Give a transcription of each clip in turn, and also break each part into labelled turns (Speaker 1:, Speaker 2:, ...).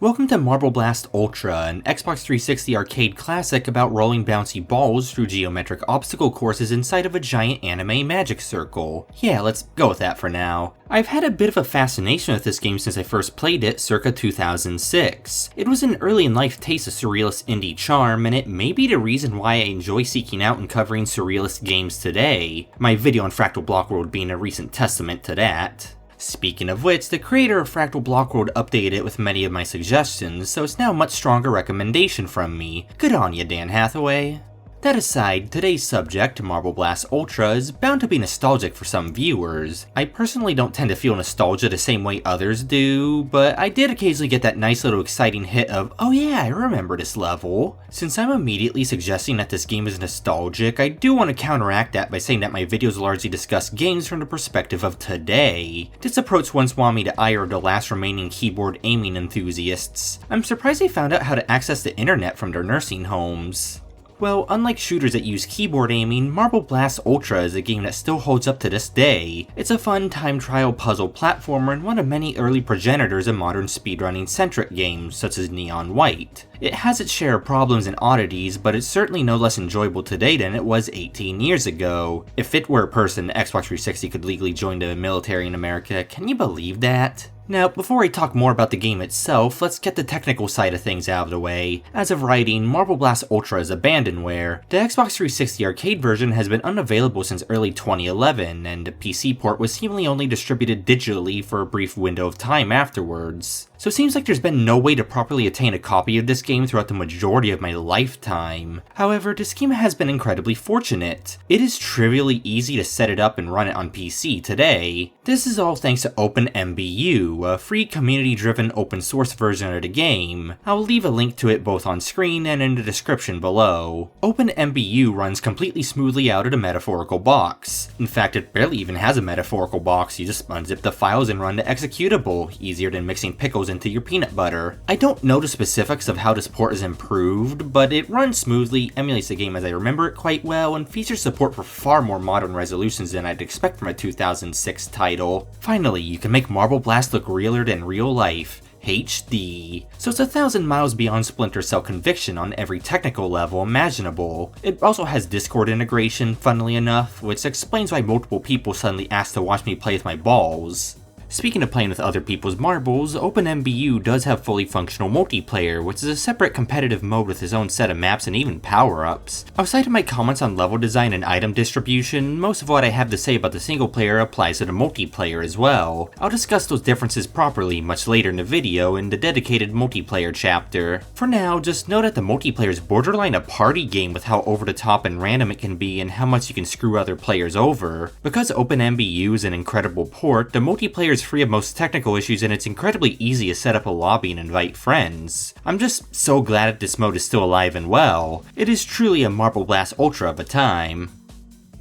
Speaker 1: Welcome to Marble Blast Ultra, an Xbox 360 arcade classic about rolling bouncy balls through geometric obstacle courses inside of a giant anime magic circle. Yeah, let's go with that for now. I've had a bit of a fascination with this game since I first played it circa 2006. It was an early in life taste of surrealist indie charm, and it may be the reason why I enjoy seeking out and covering surrealist games today, my video on Fractal Block World being a recent testament to that. Speaking of which, the creator of Fractal Block World updated it with many of my suggestions, so it's now a much stronger recommendation from me. Good on ya, Dan Hathaway. That aside, today's subject, Marble Blast Ultra, is bound to be nostalgic for some viewers. I personally don't tend to feel nostalgia the same way others do, but I did occasionally get that nice little exciting hit of, oh yeah, I remember this level. Since I'm immediately suggesting that this game is nostalgic, I do want to counteract that by saying that my videos largely discuss games from the perspective of today. This approach once won me the ire of the last remaining keyboard aiming enthusiasts. I'm surprised they found out how to access the internet from their nursing homes. Well, unlike shooters that use keyboard aiming, Marble Blast Ultra is a game that still holds up to this day. It's a fun time trial puzzle platformer and one of many early progenitors of modern speedrunning centric games, such as Neon White. It has its share of problems and oddities, but it's certainly no less enjoyable today than it was 18 years ago. If it were a person, Xbox 360 could legally join the military in America, can you believe that? Now, before I talk more about the game itself, let's get the technical side of things out of the way. As of writing, Marble Blast Ultra is abandonware. The Xbox 360 arcade version has been unavailable since early 2011, and the PC port was seemingly only distributed digitally for a brief window of time afterwards. So it seems like there's been no way to properly attain a copy of this game throughout the majority of my lifetime. However, this game has been incredibly fortunate. It is trivially easy to set it up and run it on PC today. This is all thanks to OpenMBU, a free community-driven open source version of the game. I'll leave a link to it both on screen and in the description below. OpenMBU runs completely smoothly out of the metaphorical box. In fact, it barely even has a metaphorical box, you just unzip the files and run the executable, easier than mixing pickles into your peanut butter. I don't know the specifics of how this port is improved, but it runs smoothly, emulates the game as I remember it quite well, and features support for far more modern resolutions than I'd expect from a 2006 title. Finally, you can make Marble Blast look realer than real life. HD. So it's 1,000 miles beyond Splinter Cell conviction on every technical level imaginable. It also has Discord integration, funnily enough, which explains why multiple people suddenly asked to watch me play with my balls. Speaking of playing with other people's marbles, OpenMBU does have fully functional multiplayer, which is a separate competitive mode with its own set of maps and even power-ups. Outside of my comments on level design and item distribution, most of what I have to say about the single player applies to the multiplayer as well. I'll discuss those differences properly much later in the video in the dedicated multiplayer chapter. For now, just know that the multiplayer is borderline a party game with how over the top and random it can be and how much you can screw other players over. Because OpenMBU is an incredible port, the multiplayer is free of most technical issues and it's incredibly easy to set up a lobby and invite friends. I'm just so glad that this mode is still alive and well. It is truly a Marble Blast Ultra of a time.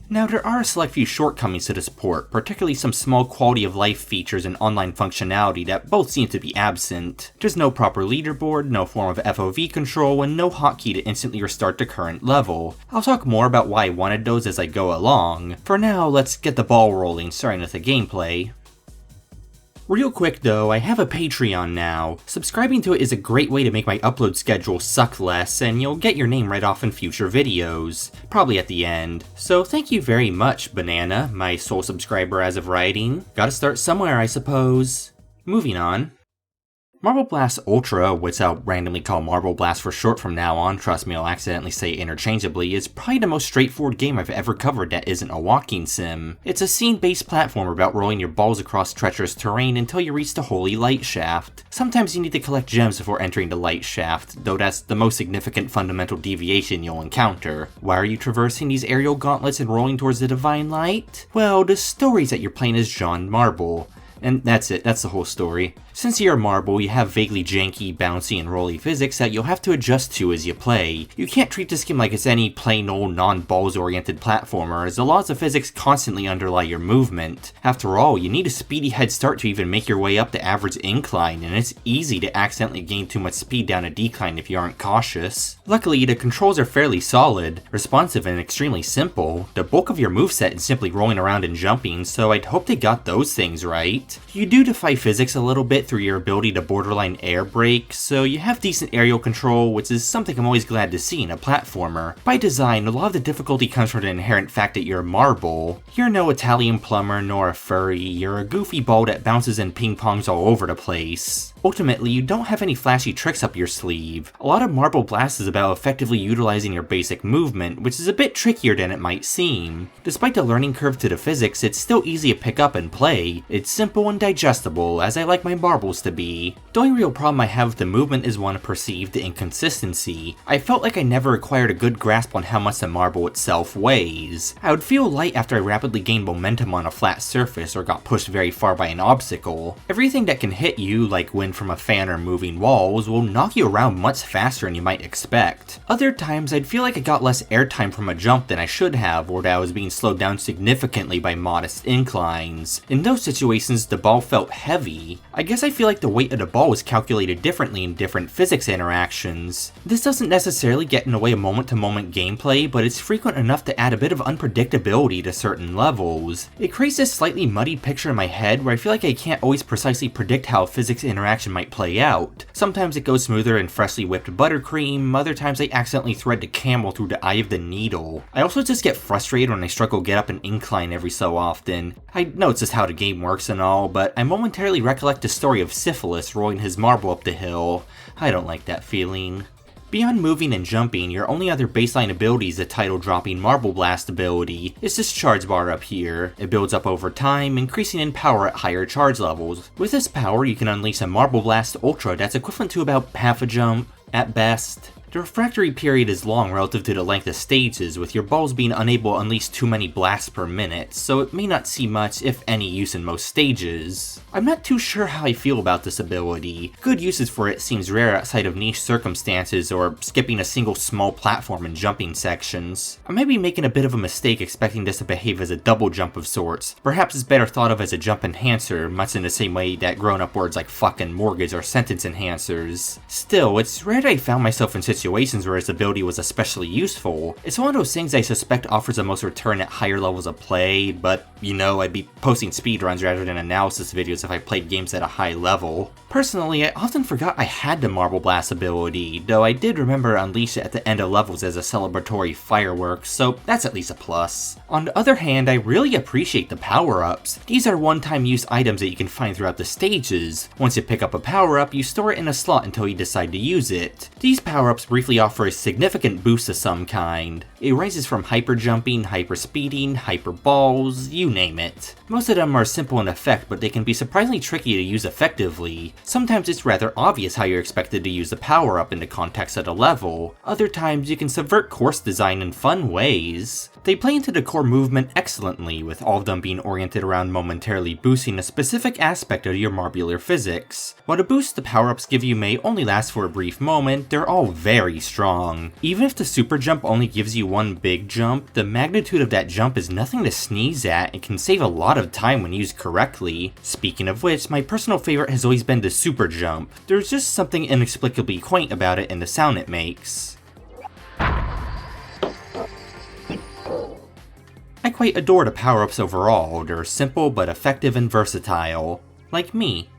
Speaker 1: Now, there are a select few shortcomings to this port, particularly some small quality of life features and online functionality that both seem to be absent. There's no proper leaderboard, no form of FOV control, and no hotkey to instantly restart the current level. I'll talk more about why I wanted those as I go along. For now, let's get the ball rolling, starting with the gameplay. Real quick though, I have a Patreon now. Subscribing to it is a great way to make my upload schedule suck less, and you'll get your name right off in future videos. Probably at the end. So thank you very much, Banana, my sole subscriber as of writing. Gotta start somewhere, I suppose. Moving on. Marble Blast Ultra, which I'll randomly call Marble Blast for short from now on, trust me I'll accidentally say it interchangeably, is probably the most straightforward game I've ever covered that isn't a walking sim. It's a scene-based platformer about rolling your balls across treacherous terrain until you reach the holy light shaft. Sometimes you need to collect gems before entering the light shaft, though that's the most significant fundamental deviation you'll encounter. Why are you traversing these aerial gauntlets and rolling towards the divine light? Well, the story's that you're playing as John Marble. And that's it, that's the whole story. Since you're a marble, you have vaguely janky, bouncy, and rolly physics that you'll have to adjust to as you play. You can't treat this game like it's any plain old non-balls oriented platformer, as the laws of physics constantly underlie your movement. After all, you need a speedy head start to even make your way up the average incline, and it's easy to accidentally gain too much speed down a decline if you aren't cautious. Luckily, the controls are fairly solid, responsive, and extremely simple. The bulk of your moveset is simply rolling around and jumping, so I'd hope they got those things right. right. You do defy physics a little bit through your ability to borderline air brake, so you have decent aerial control, which is something I'm always glad to see in a platformer. By design, a lot of the difficulty comes from the inherent fact that you're a marble. You're no Italian plumber nor a furry, you're a goofy ball that bounces and ping-pongs all over the place. Ultimately, you don't have any flashy tricks up your sleeve. A lot of Marble Blast is about effectively utilizing your basic movement, which is a bit trickier than it might seem. Despite the learning curve to the physics, it's still easy to pick up and play. It's simple and digestible, as I like my marbles to be. The only real problem I have with the movement is one of perceived inconsistency. I felt like I never acquired a good grasp on how much the marble itself weighs. I would feel light after I rapidly gained momentum on a flat surface or got pushed very far by an obstacle. Everything that can hit you, like wind from a fan or moving walls, will knock you around much faster than you might expect. Other times I'd feel like I got less airtime from a jump than I should have, or that I was being slowed down significantly by modest inclines. In those situations, the ball felt heavy. I guess I feel like the weight of the ball is calculated differently in different physics interactions. This doesn't necessarily get in the way of moment-to-moment gameplay, but it's frequent enough to add a bit of unpredictability to certain levels. It creates this slightly muddied picture in my head where I feel like I can't always precisely predict how a physics interaction might play out. Sometimes it goes smoother in freshly whipped buttercream, other times I accidentally thread the camel through the eye of the needle. I also just get frustrated when I struggle to get up an incline every so often. I know it's just how the game works and all, but I momentarily recollect the story of Syphilis rolling his marble up the hill. I don't like that feeling. Beyond moving and jumping, your only other baseline ability is the title-dropping Marble Blast ability. It's this charge bar up here. It builds up over time, increasing in power at higher charge levels. With this power, you can unleash a Marble Blast Ultra that's equivalent to about half a jump, at best. The refractory period is long relative to the length of stages, with your balls being unable to unleash too many blasts per minute, so it may not see much, if any, use in most stages. I'm not too sure how I feel about this ability. Good uses for it seems rare outside of niche circumstances or skipping a single small platform in jumping sections. I may be making a bit of a mistake expecting this to behave as a double jump of sorts. Perhaps it's better thought of as a jump enhancer, much in the same way that grown-up words like fuck and mortgage are sentence enhancers. Still, it's rare that I found myself in situations where its ability was especially useful. It's one of those things I suspect offers the most return at higher levels of play, but, you know, I'd be posting speedruns rather than analysis videos if I played games at a high level. Personally, I often forgot I had the Marble Blast ability, though I did remember to unleash it at the end of levels as a celebratory firework, so that's at least a plus. On the other hand, I really appreciate the power-ups. These are one-time use items that you can find throughout the stages. Once you pick up a power-up, you store it in a slot until you decide to use it. These power-ups briefly offer a significant boost of some kind. It ranges from hyper-jumping, hyper-speeding, hyper-balls, you name it. Most of them are simple in effect, but they can be surprisingly tricky to use effectively. Sometimes it's rather obvious how you're expected to use the power-up in the context of the level. Other times you can subvert course design in fun ways. They play into the core movement excellently, with all of them being oriented around momentarily boosting a specific aspect of your marbular physics. While the boosts the power-ups give you may only last for a brief moment, they're all very strong. Even if the super jump only gives you one big jump, the magnitude of that jump is nothing to sneeze at and can save a lot of time when used correctly. Speaking of which, my personal favorite has always been the super jump. There's just something inexplicably quaint about it and the sound it makes. I quite adore the power-ups overall. They're simple but effective and versatile. Like me.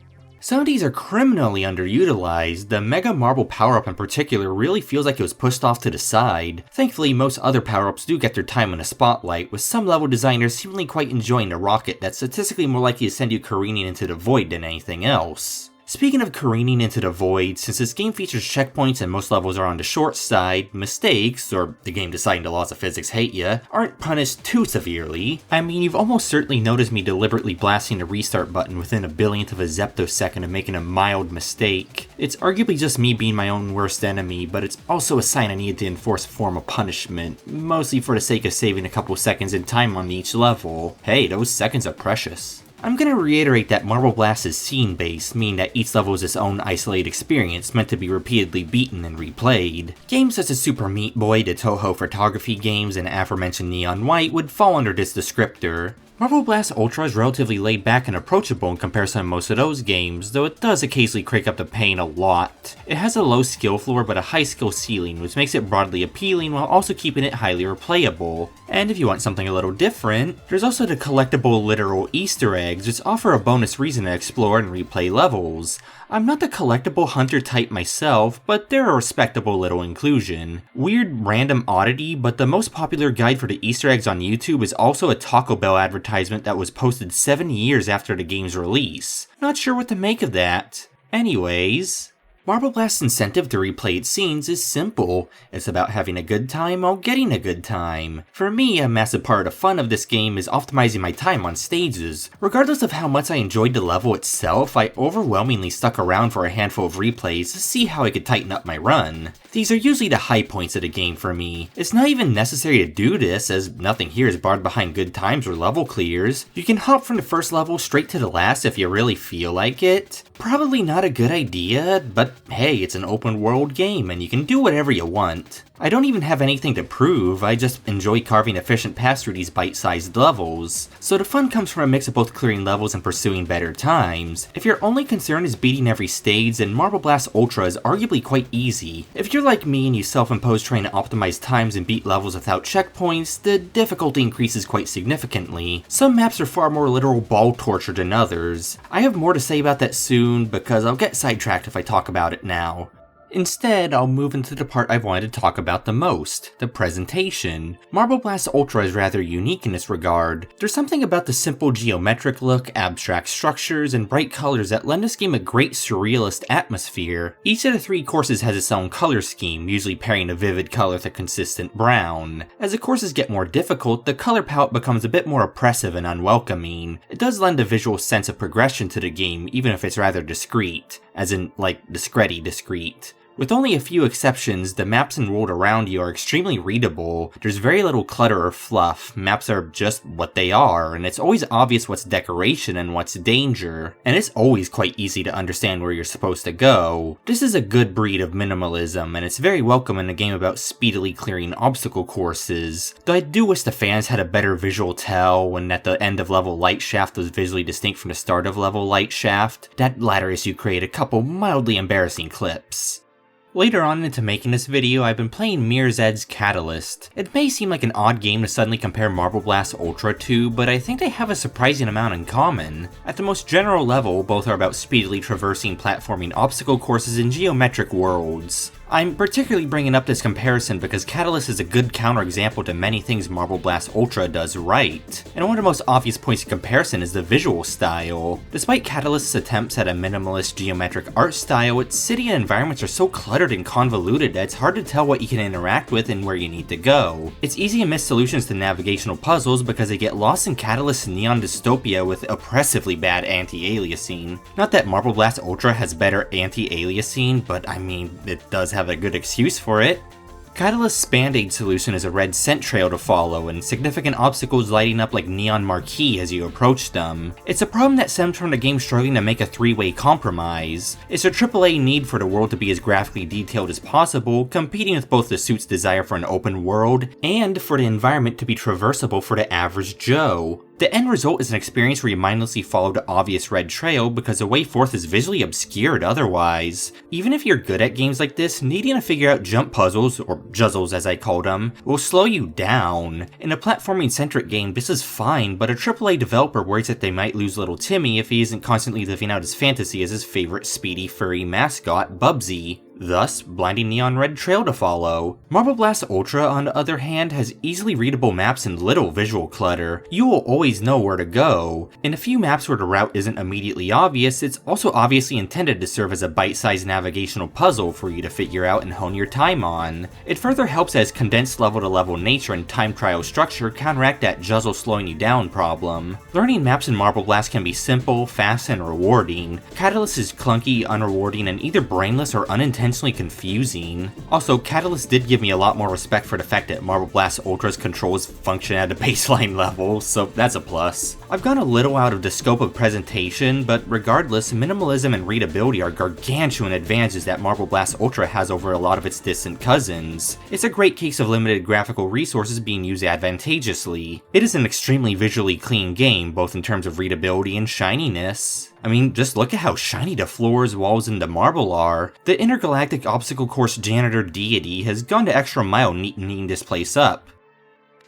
Speaker 1: Some of these are criminally underutilized. The Mega Marble power-up in particular really feels like it was pushed off to the side. Thankfully, most other power-ups do get their time in the spotlight, with some level designers seemingly quite enjoying a rocket that's statistically more likely to send you careening into the void than anything else. Speaking of careening into the void, since this game features checkpoints and most levels are on the short side, mistakes, or the game deciding the laws of physics hate ya, aren't punished too severely. I mean, you've almost certainly noticed me deliberately blasting the restart button within a billionth of a zeptosecond of making a mild mistake. It's arguably just me being my own worst enemy, but it's also a sign I need to enforce a form of punishment, mostly for the sake of saving a couple seconds in time on each level. Hey, those seconds are precious. I'm gonna reiterate that Marble Blast is scene-based, meaning that each level is its own isolated experience meant to be repeatedly beaten and replayed. Games such as Super Meat Boy, the Toho photography games, and aforementioned Neon White would fall under this descriptor. Marble Blast Ultra is relatively laid back and approachable in comparison to most of those games, though it does occasionally crank up the pain a lot. It has a low skill floor but a high skill ceiling, which makes it broadly appealing while also keeping it highly replayable. And if you want something a little different, there's also the collectible literal Easter eggs, which offer a bonus reason to explore and replay levels. I'm not the collectible hunter type myself, but they're a respectable little inclusion. Weird random oddity, but the most popular guide for the Easter eggs on YouTube is also a Taco Bell advertisement that was posted 7 years after the game's release. Not sure what to make of that. Anyways, Marble Blast's incentive to replay its scenes is simple. It's about having a good time while getting a good time. For me, a massive part of the fun of this game is optimizing my time on stages. Regardless of how much I enjoyed the level itself, I overwhelmingly stuck around for a handful of replays to see how I could tighten up my run. These are usually the high points of the game for me. It's not even necessary to do this, as nothing here is barred behind good times or level clears. You can hop from the first level straight to the last if you really feel like it. Probably not a good idea, but hey, it's an open world game and you can do whatever you want. I don't even have anything to prove, I just enjoy carving efficient paths through these bite-sized levels. So the fun comes from a mix of both clearing levels and pursuing better times. If your only concern is beating every stage, then Marble Blast Ultra is arguably quite easy. If you're like me and you self-impose trying to optimize times and beat levels without checkpoints, the difficulty increases quite significantly. Some maps are far more literal ball torture than others. I have more to say about that soon, because I'll get sidetracked if I talk about it now. Instead, I'll move into the part I've wanted to talk about the most, the presentation. Marble Blast Ultra is rather unique in this regard. There's something about the simple geometric look, abstract structures, and bright colors that lend this game a great surrealist atmosphere. Each of the 3 courses has its own color scheme, usually pairing a vivid color with a consistent brown. As the courses get more difficult, the color palette becomes a bit more oppressive and unwelcoming. It does lend a visual sense of progression to the game, even if it's rather discreet, as in, like, discreet. With only a few exceptions, the maps and world around you are extremely readable. There's very little clutter or fluff, maps are just what they are, and it's always obvious what's decoration and what's danger. And it's always quite easy to understand where you're supposed to go. This is a good breed of minimalism, and it's very welcome in a game about speedily clearing obstacle courses. Though I do wish the fans had a better visual tell when at the end of level light shaft was visually distinct from the start of level light shaft. That latter issue created a couple mildly embarrassing clips. Later on into making this video, I've been playing Mirror's Edge Catalyst. It may seem like an odd game to suddenly compare Marble Blast Ultra to, but I think they have a surprising amount in common. At the most general level, both are about speedily traversing platforming obstacle courses in geometric worlds. I'm particularly bringing up this comparison because Catalyst is a good counterexample to many things Marble Blast Ultra does right, and one of the most obvious points of comparison is the visual style. Despite Catalyst's attempts at a minimalist geometric art style, its city and environments are so cluttered and convoluted that it's hard to tell what you can interact with and where you need to go. It's easy to miss solutions to navigational puzzles because they get lost in Catalyst's neon dystopia with oppressively bad anti-aliasing. Not that Marble Blast Ultra has better anti-aliasing, but I mean, it does have a good excuse for it. Catalyst's Band-Aid solution is a red scent trail to follow, and significant obstacles lighting up like neon marquee as you approach them. It's a problem that stems from the game struggling to make a 3-way compromise. It's a AAA need for the world to be as graphically detailed as possible, competing with both the suit's desire for an open world, and for the environment to be traversable for the average Joe. The end result is an experience where you mindlessly follow the obvious red trail because the way forth is visually obscured otherwise. Even if you're good at games like this, needing to figure out jump puzzles, or juzzles as I call them, will slow you down. In a platforming-centric game, this is fine, but a AAA developer worries that they might lose little Timmy if he isn't constantly living out his fantasy as his favorite speedy furry mascot, Bubsy. Thus, blinding neon red trail to follow. Marble Blast Ultra, on the other hand, has easily readable maps and little visual clutter. You will always know where to go. In a few maps where the route isn't immediately obvious, it's also obviously intended to serve as a bite-sized navigational puzzle for you to figure out and hone your time on. It further helps as condensed level-to-level nature and time trial structure counteract that juzzle slowing you down problem. Learning maps in Marble Blast can be simple, fast, and rewarding. Catalyst is clunky, unrewarding, and either brainless or unintentional intentionally confusing. Also, Catalyst did give me a lot more respect for the fact that Marble Blast Ultra's controls function at a baseline level, so that's a plus. I've gone a little out of the scope of presentation, but regardless, minimalism and readability are gargantuan advantages that Marble Blast Ultra has over a lot of its distant cousins. It's a great case of limited graphical resources being used advantageously. It is an extremely visually clean game, both in terms of readability and shininess. I mean, just look at how shiny the floors, walls, and the marble are. The intergalactic obstacle course janitor deity has gone the extra mile neatening this place up.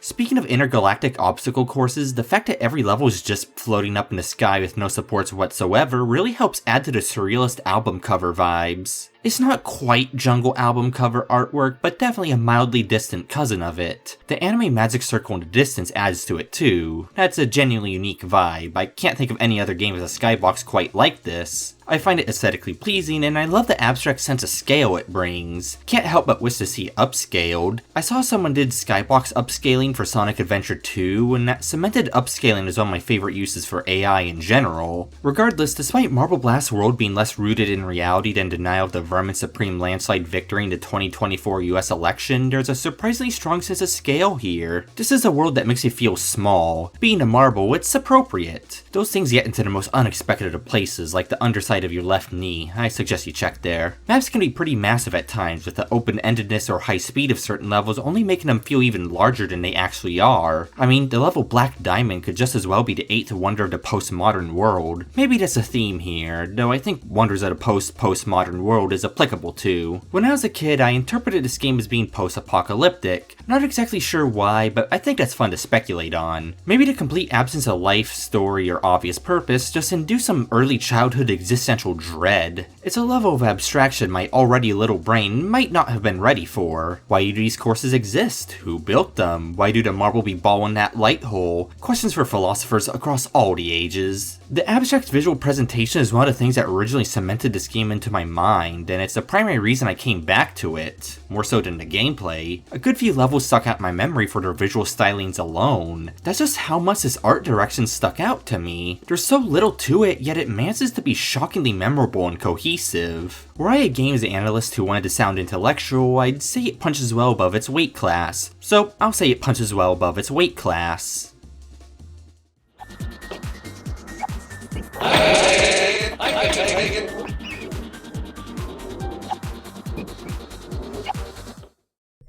Speaker 1: Speaking of intergalactic obstacle courses, the fact that every level is just floating up in the sky with no supports whatsoever really helps add to the surrealist album cover vibes. It's not quite jungle album cover artwork, but definitely a mildly distant cousin of it. The anime magic circle in the distance adds to it too. That's a genuinely unique vibe. I can't think of any other game with a skybox quite like this. I find it aesthetically pleasing, and I love the abstract sense of scale it brings. Can't help but wish to see it upscaled. I saw someone did skybox upscaling for Sonic Adventure 2, and that cemented upscaling is one of my favorite uses for AI in general. Regardless, despite Marble Blast World being less rooted in reality than denial of the Vermin Supreme landslide victory in the 2024 US election, there's a surprisingly strong sense of scale here. This is a world that makes you feel small. Being a marble, it's appropriate. Those things get into the most unexpected of places, like the underside of your left knee. I suggest you check there. Maps can be pretty massive at times, with the open-endedness or high speed of certain levels only making them feel even larger than they actually are. I mean, the level Black Diamond could just as well be the 8th wonder of the postmodern world. Maybe that's a theme here, though I think wonders of the postmodern world is applicable too. When I was a kid, I interpreted this game as being post-apocalyptic. Not exactly sure why, but I think that's fun to speculate on. Maybe the complete absence of life, story, or obvious purpose just induced some early childhood existential dread. It's a level of abstraction my already little brain might not have been ready for. Why do these courses exist? Who built them? Why do the marble be ball in that light hole? Questions for philosophers across all the ages. The abstract visual presentation is one of the things that originally cemented this game into my mind, and it's the primary reason I came back to it, more so than the gameplay. A good few levels stuck out in my memory for their visual stylings alone. That's just how much this art direction stuck out to me. There's so little to it, yet it manages to be shockingly memorable and cohesive. Were I a games analyst who wanted to sound intellectual, I'd say it punches well above its weight class. So I'll say it punches well above its weight class. I take it.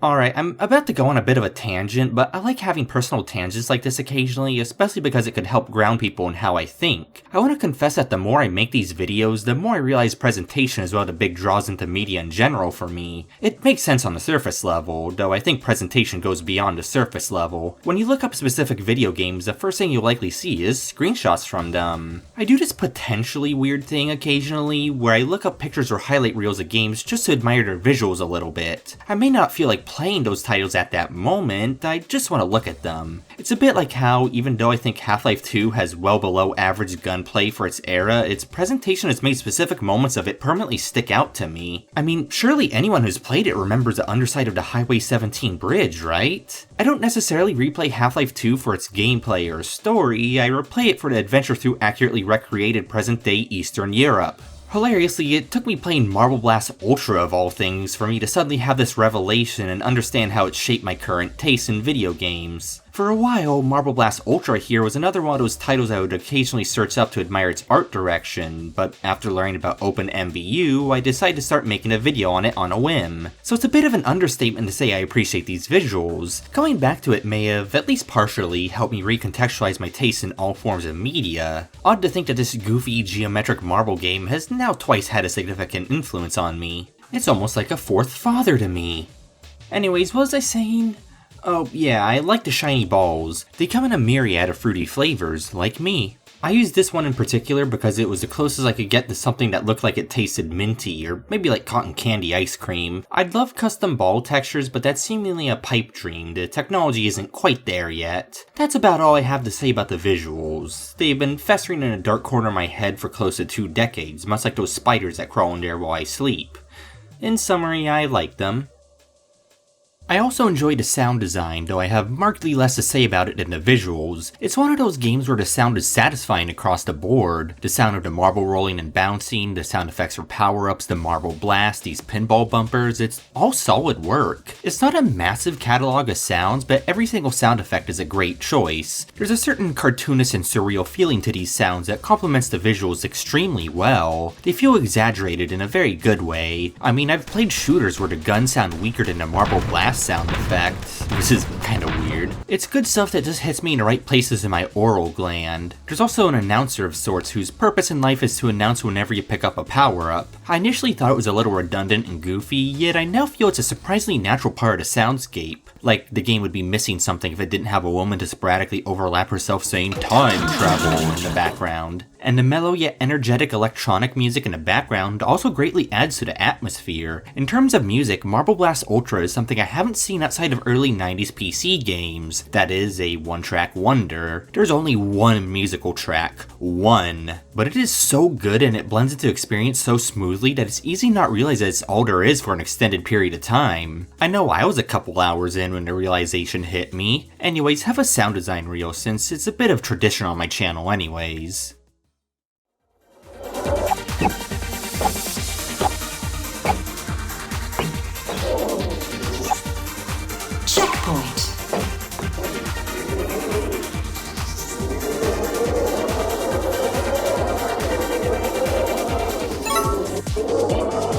Speaker 1: Alright, I'm about to go on a bit of a tangent, but I like having personal tangents like this occasionally, especially because it could help ground people in how I think. I want to confess that the more I make these videos, the more I realize presentation is one of the big draws into media in general for me. It makes sense on the surface level, though I think presentation goes beyond the surface level. When you look up specific video games, the first thing you'll likely see is screenshots from them. I do this potentially weird thing occasionally, where I look up pictures or highlight reels of games just to admire their visuals a little bit. I may not feel like playing those titles at that moment, I just want to look at them. It's a bit like how, even though I think Half-Life 2 has well below average gunplay for its era, its presentation has made specific moments of it permanently stick out to me. I mean, surely anyone who's played it remembers the underside of the Highway 17 bridge, right? I don't necessarily replay Half-Life 2 for its gameplay or story, I replay it for the adventure through accurately recreated present-day Eastern Europe. Hilariously, it took me playing Marble Blast Ultra of all things for me to suddenly have this revelation and understand how it shaped my current taste in video games. For a while, Marble Blast Ultra here was another one of those titles I would occasionally search up to admire its art direction, but after learning about OpenMVU, I decided to start making a video on it on a whim. So it's a bit of an understatement to say I appreciate these visuals. Going back to it may have, at least partially, helped me recontextualize my taste in all forms of media. Odd to think that this goofy geometric marble game has now twice had a significant influence on me. It's almost like a fourth father to me. Anyways, what was I saying? Oh yeah, I like the shiny balls. They come in a myriad of fruity flavors, like me. I used this one in particular because it was the closest I could get to something that looked like it tasted minty, or maybe like cotton candy ice cream. I'd love custom ball textures, but that's seemingly a pipe dream. The technology isn't quite there yet. That's about all I have to say about the visuals. They've been festering in a dark corner of my head for close to 2 decades, much like those spiders that crawl in there while I sleep. In summary, I like them. I also enjoyed the sound design, though I have markedly less to say about it than the visuals. It's one of those games where the sound is satisfying across the board. The sound of the marble rolling and bouncing, the sound effects for power-ups, the marble blast, these pinball bumpers, it's all solid work. It's not a massive catalog of sounds, but every single sound effect is a great choice. There's a certain cartoonish and surreal feeling to these sounds that complements the visuals extremely well. They feel exaggerated in a very good way. I mean, I've played shooters where the guns sound weaker than the marble blast sound effect. This is kinda weird. It's good stuff that just hits me in the right places in my oral gland. There's also an announcer of sorts whose purpose in life is to announce whenever you pick up a power-up. I initially thought it was a little redundant and goofy, yet I now feel it's a surprisingly natural part of the soundscape. Like the game would be missing something if it didn't have a woman to sporadically overlap herself saying time travel in the background. And the mellow yet energetic electronic music in the background also greatly adds to the atmosphere. In terms of music, Marble Blast Ultra is something I haven't seen outside of early 90s PC games. That is a one-track wonder. There's only one musical track. One. But it is so good and it blends into experience so smoothly that it's easy not realize that it's all there is for an extended period of time. I know I was a couple hours in when the realization hit me. Anyways, have a sound design reel since it's a bit of tradition on my channel anyways.
Speaker 2: Checkpoint.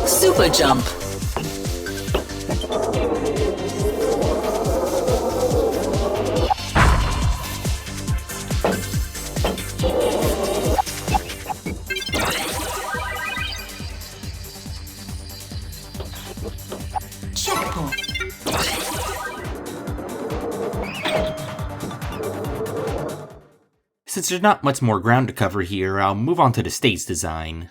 Speaker 2: Super jump. Checkpoint.
Speaker 1: Since there's not much more ground to cover here, I'll move on to the stage design.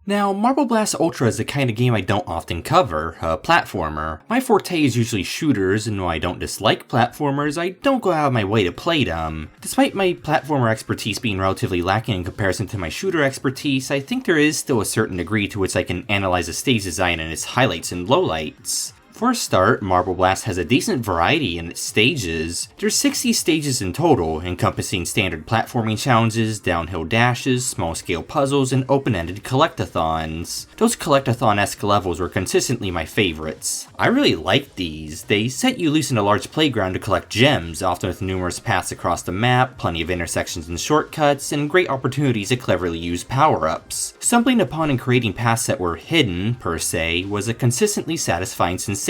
Speaker 1: Now, Marble Blast Ultra is the kind of game I don't often cover, a platformer. My forte is usually shooters, and though I don't dislike platformers, I don't go out of my way to play them. Despite my platformer expertise being relatively lacking in comparison to my shooter expertise, I think there is still a certain degree to which I can analyze a stage design and its highlights and lowlights. For a start, Marble Blast has a decent variety in its stages. There's 60 stages in total, encompassing standard platforming challenges, downhill dashes, small-scale puzzles, and open-ended collectathons. Those collectathon-esque levels were consistently my favorites. I really liked these. They set you loose in a large playground to collect gems, often with numerous paths across the map, plenty of intersections and shortcuts, and great opportunities to cleverly use power-ups. Stumbling upon and creating paths that were hidden, per se, was a consistently satisfying sensation.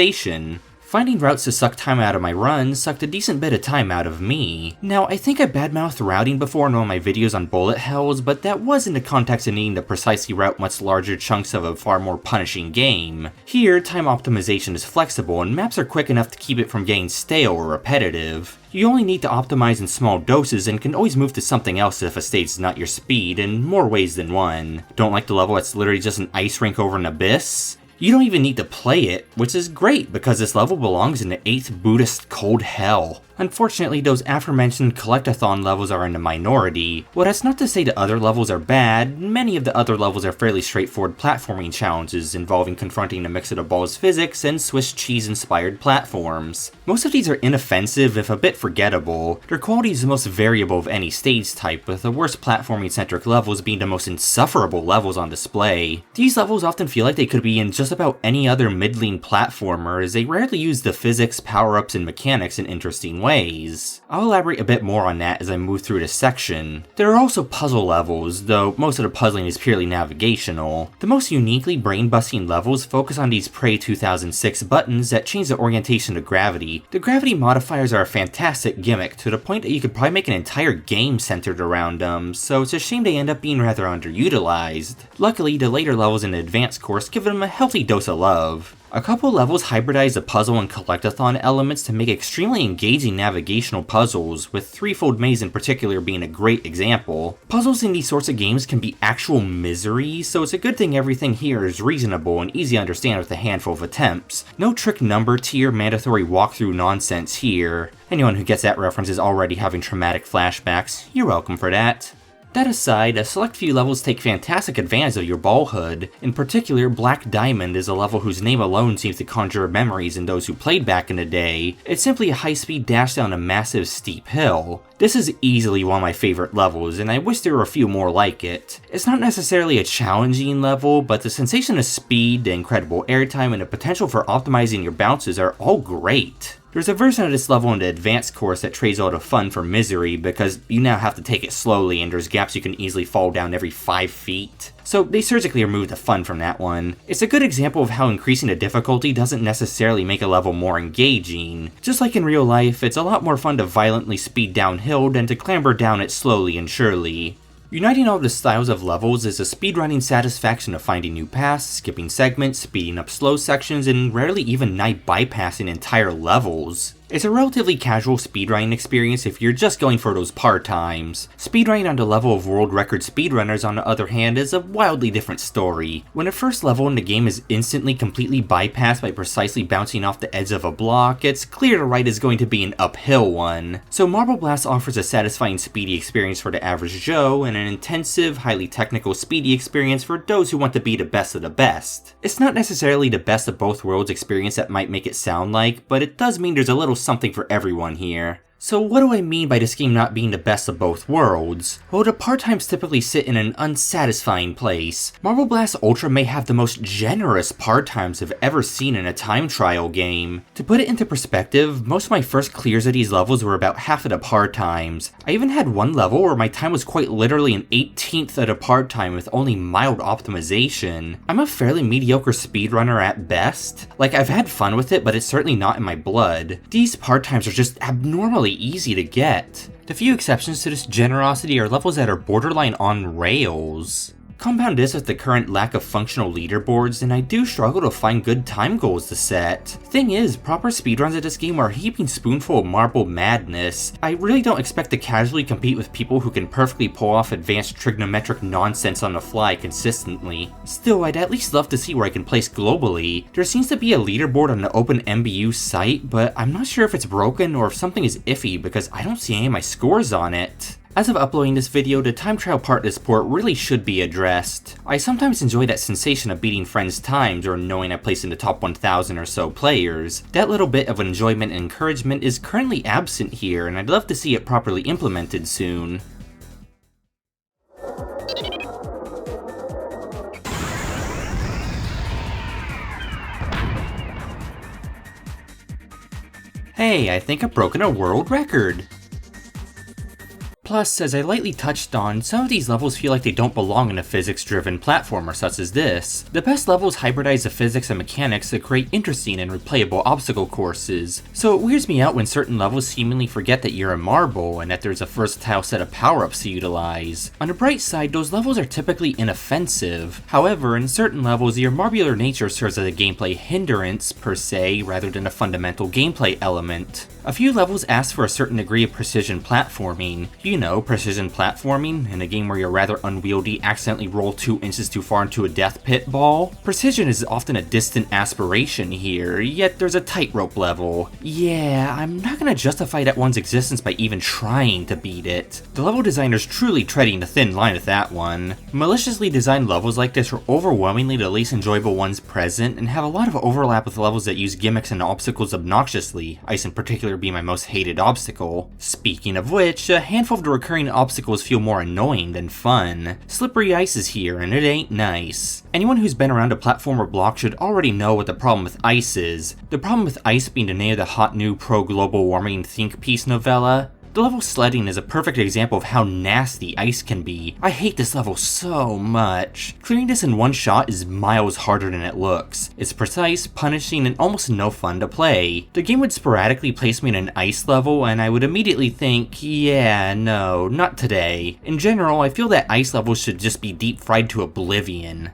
Speaker 1: Finding routes to suck time out of my runs sucked a decent bit of time out of me. Now, I think I badmouthed routing before in one of my videos on bullet hells, but that was in the context of needing to precisely route much larger chunks of a far more punishing game. Here, time optimization is flexible, and maps are quick enough to keep it from getting stale or repetitive. You only need to optimize in small doses and can always move to something else if a stage is not your speed, in more ways than one. Don't like the level that's literally just an ice rink over an abyss? You don't even need to play it, which is great because this level belongs in the 8th Buddhist cold hell. Unfortunately, those aforementioned collectathon levels are in the minority. Well, that's not to say the other levels are bad. Many of the other levels are fairly straightforward platforming challenges involving confronting a mix of the ball's physics and Swiss cheese-inspired platforms. Most of these are inoffensive, if a bit forgettable. Their quality is the most variable of any stage type, with the worst platforming-centric levels being the most insufferable levels on display. These levels often feel like they could be in just about any other middling platformer, as they rarely use the physics, power-ups, and mechanics in interesting ways. I'll elaborate a bit more on that as I move through this section. There are also puzzle levels, though most of the puzzling is purely navigational. The most uniquely brain-busting levels focus on these Prey 2006 buttons that change the orientation of gravity. The gravity modifiers are a fantastic gimmick, to the point that you could probably make an entire game centered around them, so it's a shame they end up being rather underutilized. Luckily, the later levels in the advanced course give them a healthy dose of love. A couple levels hybridize the puzzle and collectathon elements to make extremely engaging navigational puzzles, with Threefold Maze in particular being a great example. Puzzles in these sorts of games can be actual misery, so it's a good thing everything here is reasonable and easy to understand with a handful of attempts. No trick number tier mandatory walkthrough nonsense here. Anyone who gets that reference is already having traumatic flashbacks. You're welcome for that. That aside, a select few levels take fantastic advantage of your ball hood. In particular, Black Diamond is a level whose name alone seems to conjure memories in those who played back in the day. It's simply a high-speed dash down a massive steep hill. This is easily one of my favorite levels, and I wish there were a few more like it. It's not necessarily a challenging level, but the sensation of speed, the incredible airtime, and the potential for optimizing your bounces are all great. There's a version of this level in the advanced course that trades all the fun for misery because you now have to take it slowly and there's gaps you can easily fall down every 5 feet. So they surgically removed the fun from that one. It's a good example of how increasing the difficulty doesn't necessarily make a level more engaging. Just like in real life, it's a lot more fun to violently speed downhill than to clamber down it slowly and surely. Uniting all the styles of levels is a speedrunning satisfaction of finding new paths, skipping segments, speeding up slow sections, and rarely even night bypassing entire levels. It's a relatively casual speedrunning experience if you're just going for those par times. Speedrunning on the level of world record speedrunners, on the other hand, is a wildly different story. When the first level in the game is instantly completely bypassed by precisely bouncing off the edge of a block, it's clear the ride is going to be an uphill one. So Marble Blast offers a satisfying speedy experience for the average Joe, and an intensive, highly technical speedy experience for those who want to be the best of the best. It's not necessarily the best of both worlds experience that might make it sound like, but it does mean there's a little something for everyone here. So what do I mean by this game not being the best of both worlds? Well, the par times typically sit in an unsatisfying place. Marble Blast Ultra may have the most generous par times I've ever seen in a time trial game. To put it into perspective, most of my first clears of these levels were about half of the par times. I even had one level where my time was quite literally an 18th of the par time with only mild optimization. I'm a fairly mediocre speedrunner at best. Like, I've had fun with it, but it's certainly not in my blood. These par times are just abnormally easy to get. The few exceptions to this generosity are levels that are borderline on rails. Compound this with the current lack of functional leaderboards, and I do struggle to find good time goals to set. Thing is, proper speedruns of this game are a heaping spoonful of marble madness. I really don't expect to casually compete with people who can perfectly pull off advanced trigonometric nonsense on the fly consistently. Still, I'd at least love to see where I can place globally. There seems to be a leaderboard on the OpenMBU site, but I'm not sure if it's broken or if something is iffy because I don't see any of my scores on it. As of uploading this video, the time trial part of this port really should be addressed. I sometimes enjoy that sensation of beating friends' times or knowing I place in the top 1,000 or so players. That little bit of enjoyment and encouragement is currently absent here, and I'd love to see it properly implemented soon. Hey, I think I've broken a world record! Plus, as I lightly touched on, some of these levels feel like they don't belong in a physics-driven platformer such as this. The best levels hybridize the physics and mechanics to create interesting and replayable obstacle courses, so it weirds me out when certain levels seemingly forget that you're a marble and that there's a versatile set of power-ups to utilize. On the bright side, those levels are typically inoffensive. However, in certain levels, your marbular nature serves as a gameplay hindrance, per se, rather than a fundamental gameplay element. A few levels ask for a certain degree of precision platforming. You know, precision platforming, in a game where your rather unwieldy accidentally roll 2 inches too far into a death pit ball. Precision is often a distant aspiration here, yet there's a tightrope level. Yeah, I'm not gonna justify that one's existence by even trying to beat it. The level designer's truly treading a thin line with that one. Maliciously designed levels like this are overwhelmingly the least enjoyable ones present, and have a lot of overlap with levels that use gimmicks and obstacles obnoxiously, ice in particular being my most hated obstacle. Speaking of which, a handful of the recurring obstacles feel more annoying than fun. Slippery ice is here and it ain't nice. Anyone who's been around a platformer block should already know what the problem with ice is. The problem with ice being the name of the hot new pro-global warming think piece novella. The level sledding is a perfect example of how nasty ice can be. I hate this level so much. Clearing this in one shot is miles harder than it looks. It's precise, punishing, and almost no fun to play. The game would sporadically place me in an ice level, and I would immediately think, yeah, no, not today. In general, I feel that ice levels should just be deep fried to oblivion.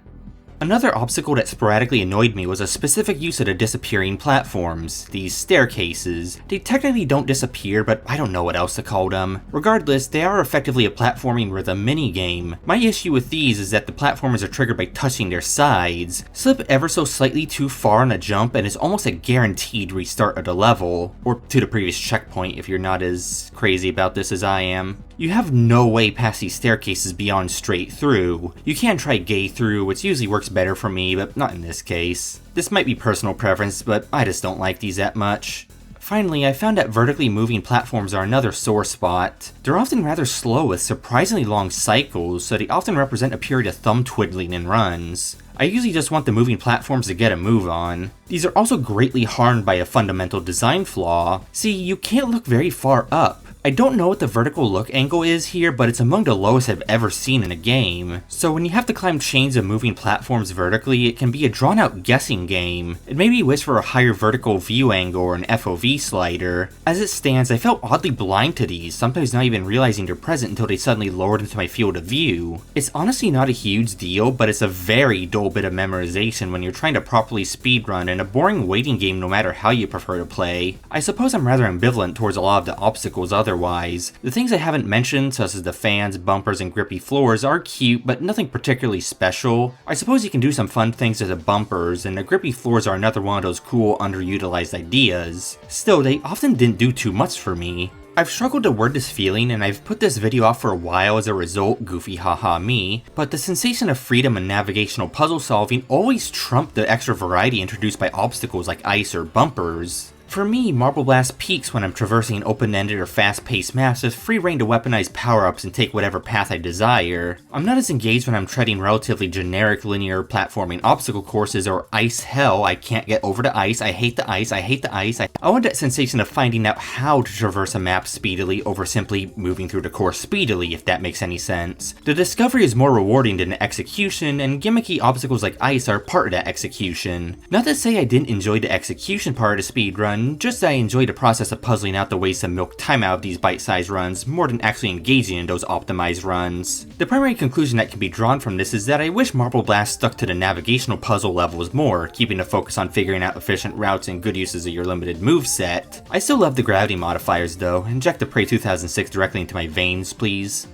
Speaker 1: Another obstacle that sporadically annoyed me was a specific use of the disappearing platforms, these staircases. They technically don't disappear, but I don't know what else to call them. Regardless, they are effectively a platforming rhythm minigame. My issue with these is that the platformers are triggered by touching their sides. Slip ever so slightly too far on a jump and it's almost a guaranteed restart of the level, or to the previous checkpoint if you're not as crazy about this as I am. You have no way past these staircases beyond straight through. You can try gay through, which usually works better for me, but not in this case. This might be personal preference, but I just don't like these that much. Finally, I found that vertically moving platforms are another sore spot. They're often rather slow with surprisingly long cycles, so they often represent a period of thumb twiddling in runs. I usually just want the moving platforms to get a move on. These are also greatly harmed by a fundamental design flaw. See, you can't look very far up. I don't know what the vertical look angle is here, but it's among the lowest I've ever seen in a game. So when you have to climb chains of moving platforms vertically, it can be a drawn out guessing game. It made me wish for a higher vertical view angle or an FOV slider. As it stands, I felt oddly blind to these, sometimes not even realizing they're present until they suddenly lowered into my field of view. It's honestly not a huge deal, but it's a very dull bit of memorization when you're trying to properly speedrun in a boring waiting game no matter how you prefer to play. I suppose I'm rather ambivalent towards a lot of the obstacles otherwise. The things I haven't mentioned, such as the fans, bumpers, and grippy floors, are cute, but nothing particularly special. I suppose you can do some fun things with the bumpers, and the grippy floors are another one of those cool, underutilized ideas. Still, they often didn't do too much for me. I've struggled to word this feeling, and I've put this video off for a while as a result, goofy haha me, but the sensation of freedom and navigational puzzle solving always trumped the extra variety introduced by obstacles like ice or bumpers. For me, Marble Blast peaks when I'm traversing open-ended or fast-paced maps with free reign to weaponize power-ups and take whatever path I desire. I'm not as engaged when I'm treading relatively generic linear platforming obstacle courses or ice hell, I can't get over the ice, I hate the ice, I hate the ice. I want that sensation of finding out how to traverse a map speedily over simply moving through the course speedily, if that makes any sense. The discovery is more rewarding than the execution, and gimmicky obstacles like ice are part of that execution. Not to say I didn't enjoy the execution part of the speedrun, just that I enjoy the process of puzzling out the ways to milk time out of these bite-sized runs more than actually engaging in those optimized runs. The primary conclusion that can be drawn from this is that I wish Marble Blast stuck to the navigational puzzle levels more, keeping the focus on figuring out efficient routes and good uses of your limited moveset. I still love the gravity modifiers though. Inject the Prey 2006 directly into my veins, please.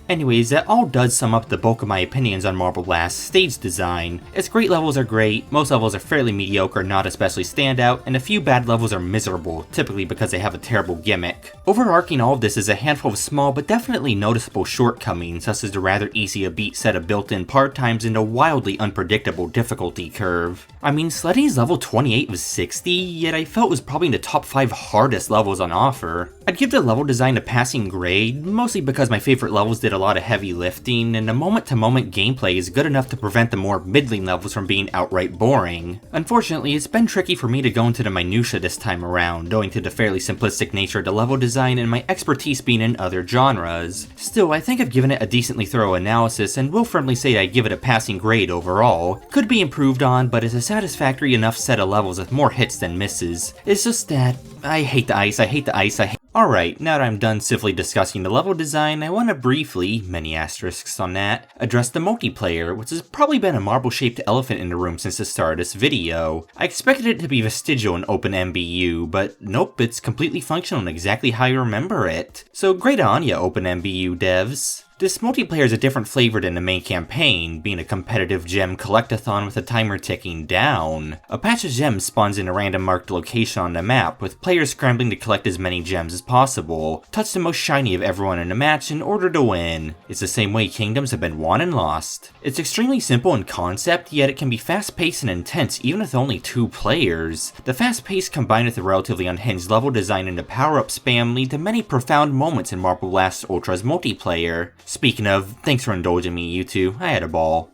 Speaker 1: Anyways, that all does sum up the bulk of my opinions on Marble Blast's stage design. Its great levels are great, most levels are fairly mediocre, not especially standout, and a few bad levels are miserable, typically because they have a terrible gimmick. Overarching all of this is a handful of small but definitely noticeable shortcomings, such as the rather easy to beat set of built-in part times and a wildly unpredictable difficulty curve. I mean, Sledding's level 28 was 60, yet I felt it was probably in the top 5 hardest levels on offer. I'd give the level design a passing grade, mostly because my favorite levels did a lot of heavy lifting, and the moment-to-moment gameplay is good enough to prevent the more middling levels from being outright boring. Unfortunately, it's been tricky for me to go into the minutia this time around, owing to the fairly simplistic nature of the level design and my expertise being in other genres. Still, I think I've given it a decently thorough analysis and will firmly say I'd give it a passing grade overall. Could be improved on, but it's a satisfactory enough set of levels with more hits than misses. It's just that I hate the ice, I hate the ice, I hate. Alright, now that I'm done civilly discussing the level design, I want to briefly, many asterisks on that, address the multiplayer, which has probably been a marble-shaped elephant in the room since the start of this video. I expected it to be vestigial in OpenMBU, but nope, it's completely functional and exactly how you remember it. So great on ya, OpenMBU devs. This multiplayer is a different flavor than the main campaign, being a competitive gem collectathon with a timer ticking down. A patch of gems spawns in a random marked location on the map, with players scrambling to collect as many gems as possible. Touch the most shiny of everyone in the match in order to win. It's the same way kingdoms have been won and lost. It's extremely simple in concept, yet it can be fast-paced and intense even with only 2 players. The fast pace combined with the relatively unhinged level design and the power-up spam lead to many profound moments in Marble Blast Ultra's multiplayer. Speaking of, thanks for indulging me, you two. I had a ball.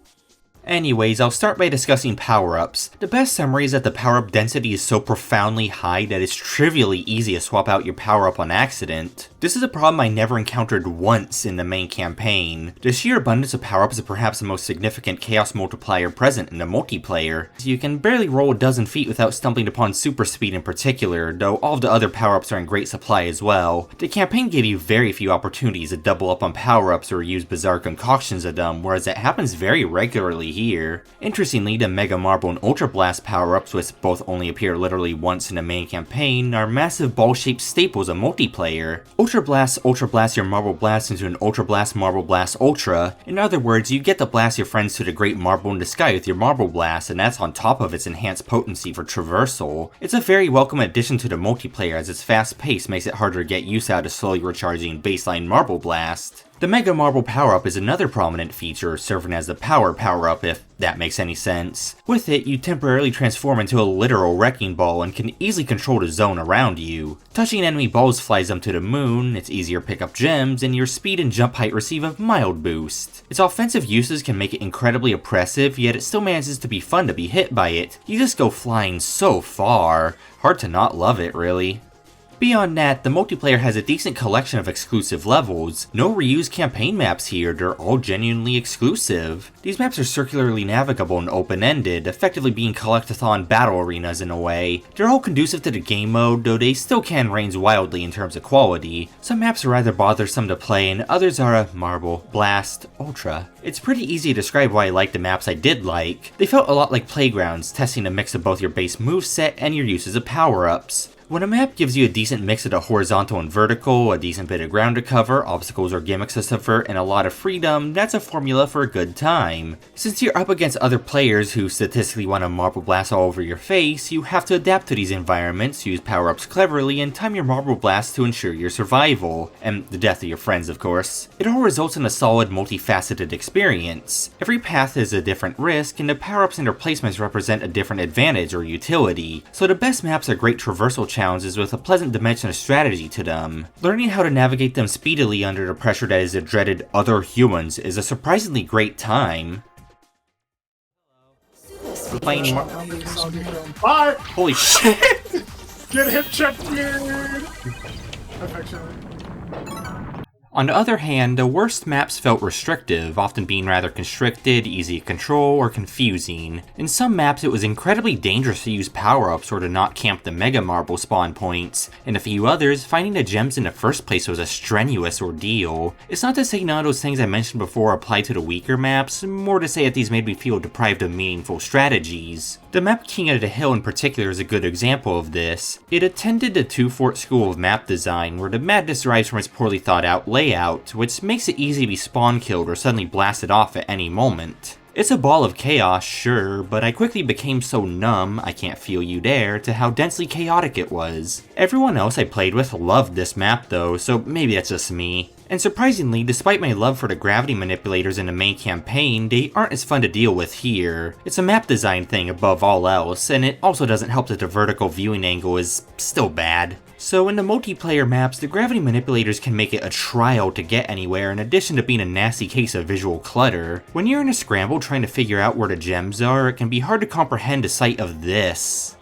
Speaker 1: Anyways, I'll start by discussing power-ups. The best summary is that the power-up density is so profoundly high that it's trivially easy to swap out your power-up on accident. This is a problem I never encountered once in the main campaign. The sheer abundance of power-ups is perhaps the most significant chaos multiplier present in the multiplayer. You can barely roll a dozen feet without stumbling upon super speed in particular, though all of the other power-ups are in great supply as well. The campaign gave you very few opportunities to double up on power-ups or use bizarre concoctions of them, whereas it happens very regularly here. Interestingly, the Mega Marble and Ultra Blast power-ups, which both only appear literally once in the main campaign, are massive ball-shaped staples of multiplayer. Ultra Ultra blast your Marble Blast into an Ultra Blast Marble Blast Ultra. In other words, you get to blast your friends to the Great Marble in the Sky with your Marble Blast, and that's on top of its enhanced potency for traversal. It's a very welcome addition to the multiplayer, as its fast pace makes it harder to get used to slowly recharging baseline Marble Blast. The Mega Marble power-up is another prominent feature, serving as the power-up if that makes any sense. With it, you temporarily transform into a literal wrecking ball and can easily control the zone around you. Touching enemy balls flies them to the moon, it's easier to pick up gems, and your speed and jump height receive a mild boost. Its offensive uses can make it incredibly oppressive, yet it still manages to be fun to be hit by it. You just go flying so far. Hard to not love it, really. Beyond that, the multiplayer has a decent collection of exclusive levels. No reused campaign maps here, they're all genuinely exclusive. These maps are circularly navigable and open-ended, effectively being collectathon battle arenas in a way. They're all conducive to the game mode, though they still can range wildly in terms of quality. Some maps are rather bothersome to play, and others are a Marble Blast Ultra. It's pretty easy to describe why I like the maps I did like. They felt a lot like playgrounds, testing a mix of both your base moveset and your uses of power-ups. When a map gives you a decent mix of the horizontal and vertical, a decent bit of ground to cover, obstacles or gimmicks to subvert, and a lot of freedom, that's a formula for a good time. Since you're up against other players who statistically want to Marble Blast all over your face, you have to adapt to these environments, use power-ups cleverly, and time your Marble Blast to ensure your survival. And the death of your friends, of course. It all results in a solid, multifaceted experience. Every path is a different risk, and the power-ups and their placements represent a different advantage or utility. So the best maps are great traversal challenges with a pleasant dimension of strategy to them. Learning how to navigate them speedily under the pressure that is the dreaded other humans is a surprisingly great time. We're playing
Speaker 3: Bye!
Speaker 1: Holy shit!
Speaker 3: Get hip checked, dude! Affectionately.
Speaker 1: On the other hand, the worst maps felt restrictive, often being rather constricted, easy to control, or confusing. In some maps it was incredibly dangerous to use power-ups or to not camp the Mega Marble spawn points. In a few others, finding the gems in the first place was a strenuous ordeal. It's not to say none of those things I mentioned before apply to the weaker maps, more to say that these made me feel deprived of meaningful strategies. The map King of the Hill in particular is a good example of this. It attended the Two-Fort school of map design, where the madness derives from its poorly thought out layout, which makes it easy to be spawn killed or suddenly blasted off at any moment. It's a ball of chaos, sure, but I quickly became so numb, I can't feel you there, to how densely chaotic it was. Everyone else I played with loved this map though, so maybe that's just me. And surprisingly, despite my love for the gravity manipulators in the main campaign, they aren't as fun to deal with here. It's a map design thing above all else, and it also doesn't help that the vertical viewing angle is still bad. So in the multiplayer maps, the gravity manipulators can make it a trial to get anywhere in addition to being a nasty case of visual clutter. When you're in a scramble trying to figure out where the gems are, it can be hard to comprehend the sight of this.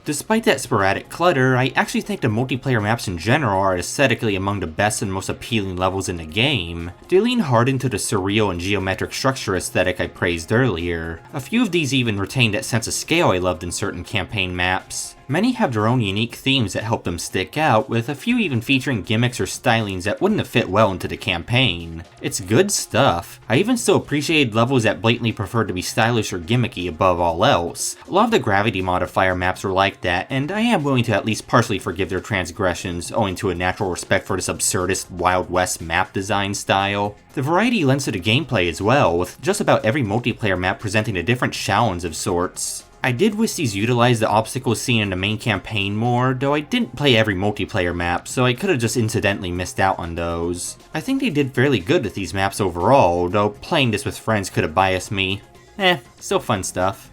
Speaker 1: Despite that sporadic clutter, I actually think the multiplayer maps in general are aesthetically among the best and most appealing levels in the game. They lean hard into the surreal and geometric structure aesthetic I praised earlier. A few of these even retain that sense of scale I loved in certain campaign maps. Many have their own unique themes that help them stick out, with a few even featuring gimmicks or stylings that wouldn't have fit well into the campaign. It's good stuff. I even still appreciated levels that blatantly preferred to be stylish or gimmicky above all else. A lot of the gravity modifier maps are like that, and I am willing to at least partially forgive their transgressions, owing to a natural respect for this absurdist Wild West map design style. The variety lends to the gameplay as well, with just about every multiplayer map presenting a different challenge of sorts. I did wish these utilized the obstacles seen in the main campaign more, though I didn't play every multiplayer map, so I could have just incidentally missed out on those. I think they did fairly good with these maps overall, though playing this with friends could have biased me. Still fun stuff.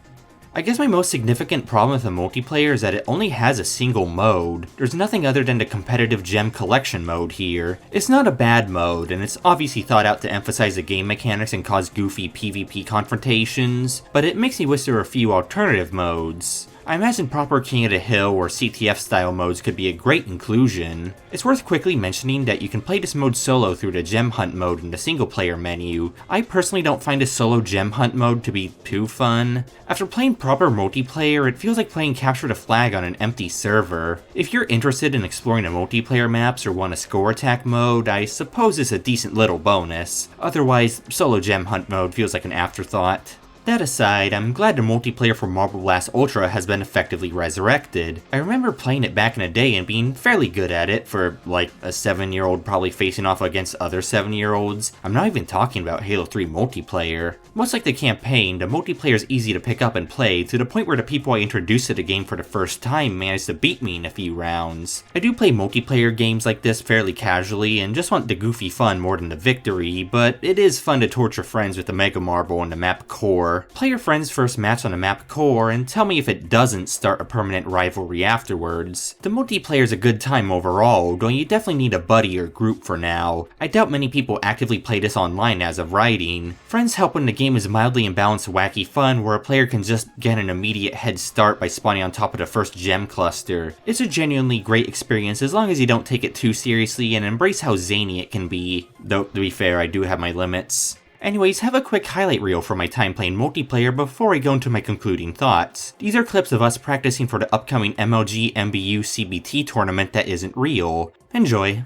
Speaker 1: I guess my most significant problem with the multiplayer is that it only has a single mode. There's nothing other than the competitive gem collection mode here. It's not a bad mode, and it's obviously thought out to emphasize the game mechanics and cause goofy PvP confrontations, but it makes me wish there were a few alternative modes. I imagine proper King of the Hill or CTF style modes could be a great inclusion. It's worth quickly mentioning that you can play this mode solo through the gem hunt mode in the single player menu. I personally don't find a solo gem hunt mode to be too fun. After playing proper multiplayer, it feels like playing Capture the Flag on an empty server. If you're interested in exploring the multiplayer maps or want a score attack mode, I suppose it's a decent little bonus. Otherwise, solo gem hunt mode feels like an afterthought. That aside, I'm glad the multiplayer for Marble Blast Ultra has been effectively resurrected. I remember playing it back in the day and being fairly good at it for like a 7-year-old probably facing off against other 7-year-olds. I'm not even talking about Halo 3 multiplayer. Much like the campaign, the multiplayer is easy to pick up and play to the point where the people I introduced to the game for the first time managed to beat me in a few rounds. I do play multiplayer games like this fairly casually and just want the goofy fun more than the victory, but it is fun to torture friends with the Mega Marble and the map core. Play your friend's first match on the map core and tell me if it doesn't start a permanent rivalry afterwards. The multiplayer is a good time overall, though you definitely need a buddy or group for now. I doubt many people actively play this online as of writing. Friends help when the game is mildly imbalanced wacky fun where a player can just get an immediate head start by spawning on top of the first gem cluster. It's a genuinely great experience as long as you don't take it too seriously and embrace how zany it can be. Though, to be fair, I do have my limits. Anyways, have a quick highlight reel for my time playing multiplayer before I go into my concluding thoughts. These are clips of us practicing for the upcoming MLG MBU CBT tournament that isn't real. Enjoy.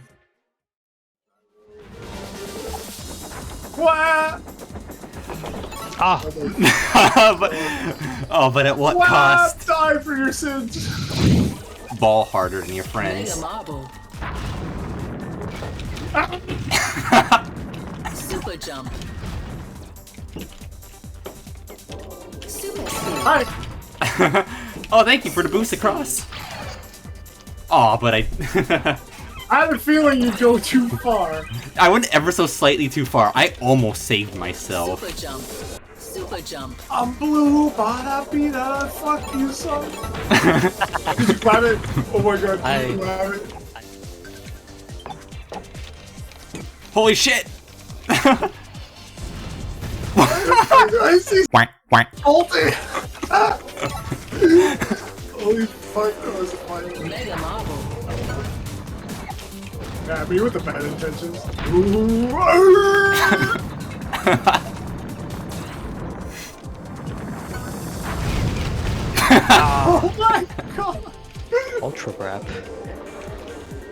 Speaker 3: What?
Speaker 1: but at what cost?
Speaker 3: Die for your sins.
Speaker 1: Ball harder than your friends.
Speaker 2: Mega marble. Super jump. Super speed.
Speaker 3: Hi.
Speaker 1: Oh, thank you for the boost across. Oh, but I
Speaker 3: I have a feeling you go too far.
Speaker 1: I went ever so slightly too far. I almost saved myself.
Speaker 2: Super jump. Super jump.
Speaker 3: I'm blue, bada fuck you, son. Did you grab it? Oh my god, did you grab it?
Speaker 1: Holy shit!
Speaker 3: I see
Speaker 1: Quack, quack.
Speaker 3: ulti! Holy fuck, that was funny.
Speaker 2: Mega marble.
Speaker 3: Yeah, me with the bad intentions. Oh my god!
Speaker 4: Ultra grab.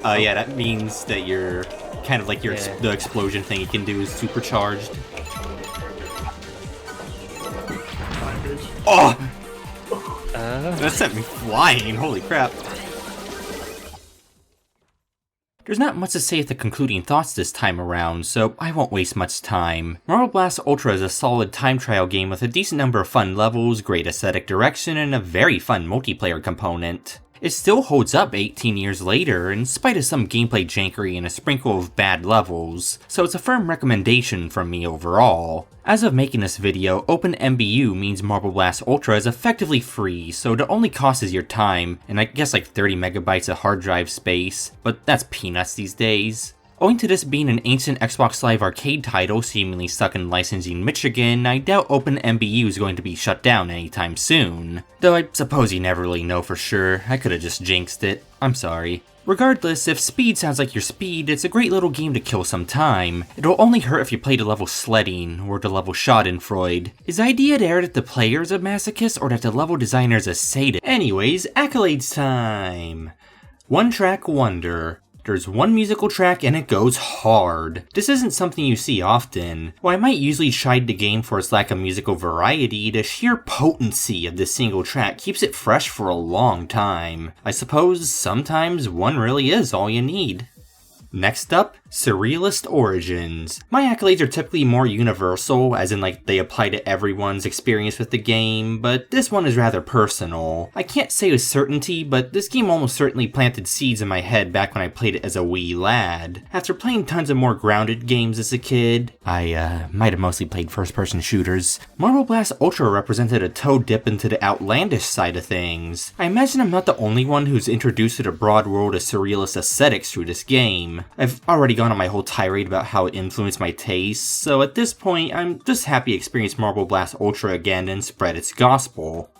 Speaker 1: Yeah, that means that you're kind of like your the explosion thing you can do is supercharged. Oh! That sent me flying, holy crap. There's not much to say at the concluding thoughts this time around, so I won't waste much time. Marble Blast Ultra is a solid time trial game with a decent number of fun levels, great aesthetic direction, and a very fun multiplayer component. It still holds up 18 years later, in spite of some gameplay jankery and a sprinkle of bad levels, so it's a firm recommendation from me overall. As of making this video, OpenMBU means Marble Blast Ultra is effectively free, so the only cost is your time, and I guess like 30 megabytes of hard drive space, but that's peanuts these days. Owing to this being an ancient Xbox Live Arcade title seemingly stuck in licensing Michigan, I doubt OpenMBU is going to be shut down anytime soon. Though I suppose you never really know for sure, I could've just jinxed it. I'm sorry. Regardless, if speed sounds like your speed, it's a great little game to kill some time. It'll only hurt if you play the level sledding, or the level schadenfreude. Is the idea there that the player is a masochist, or that the level designer is a sadist? Anyways, accolades time! One track wonder. There's one musical track and it goes hard. This isn't something you see often. While I might usually chide the game for its lack of musical variety, the sheer potency of this single track keeps it fresh for a long time. I suppose sometimes one really is all you need. Next up, Surrealist Origins. My accolades are typically more universal, as in like they apply to everyone's experience with the game, but this one is rather personal. I can't say with certainty, but this game almost certainly planted seeds in my head back when I played it as a wee lad. After playing tons of more grounded games as a kid, I might have mostly played first-person shooters, Marble Blast Ultra represented a toe dip into the outlandish side of things. I imagine I'm not the only one who's introduced to the broad world of surrealist aesthetics through this game. I've already gone on my whole tirade about how it influenced my tastes, so at this point, I'm just happy to experience Marble Blast Ultra again and spread its gospel.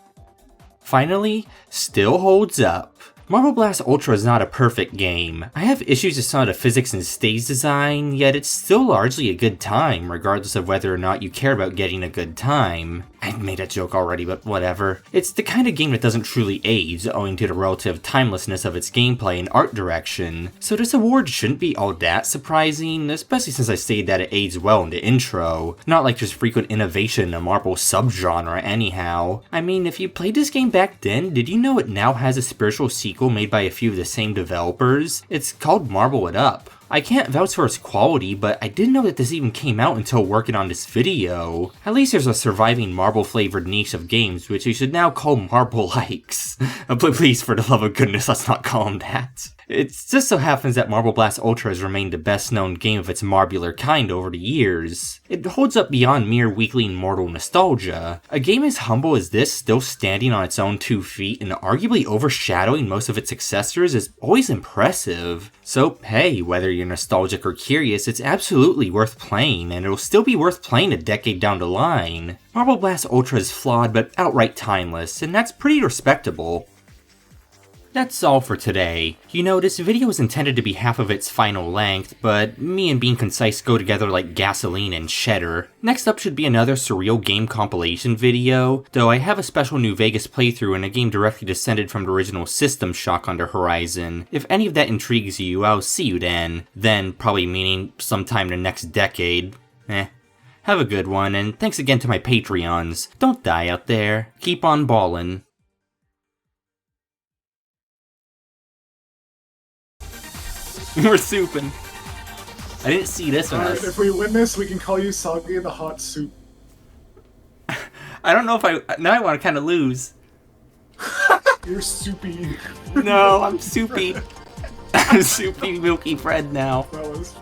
Speaker 1: Finally, still holds up. Marble Blast Ultra is not a perfect game. I have issues with some of the physics and stage design, yet it's still largely a good time, regardless of whether or not you care about getting a good time. I made a joke already, but whatever. It's the kind of game that doesn't truly age, owing to the relative timelessness of its gameplay and art direction, so this award shouldn't be all that surprising, especially since I stated that it aged well in the intro. Not like there's frequent innovation in the Marble subgenre anyhow. I mean, if you played this game back then, did you know it now has a spiritual sequel made by a few of the same developers? It's called Marble It Up. I can't vouch for its quality, but I didn't know that this even came out until working on this video. At least there's a surviving marble-flavored niche of games, which we should now call marble-likes. Please, for the love of goodness, let's not call them that. It just so happens that Marble Blast Ultra has remained the best-known game of its marbular kind over the years. It holds up beyond mere weakly immortal nostalgia. A game as humble as this, still standing on its own 2 feet and arguably overshadowing most of its successors, is always impressive. So hey, whether you're nostalgic or curious, it's absolutely worth playing, and it'll still be worth playing a decade down the line. Marble Blast Ultra is flawed but outright timeless, and that's pretty respectable. That's all for today. You know, this video is intended to be half of its final length, but me and being concise go together like gasoline and cheddar. Next up should be another surreal game compilation video, though I have a special New Vegas playthrough in a game directly descended from the original System Shock on the horizon. If any of that intrigues you, I'll see you then. Then, probably meaning sometime the next decade. Have a good one, and thanks again to my Patreons. Don't die out there. Keep on ballin'. We're souping. I didn't see this one.
Speaker 3: Alright, if we win this, we can call you Soggy the Hot Soup.
Speaker 1: I don't know if now I want to kind of lose.
Speaker 3: You're soupy.
Speaker 1: No, I'm soupy. I'm soupy Milky Fred now.
Speaker 3: That was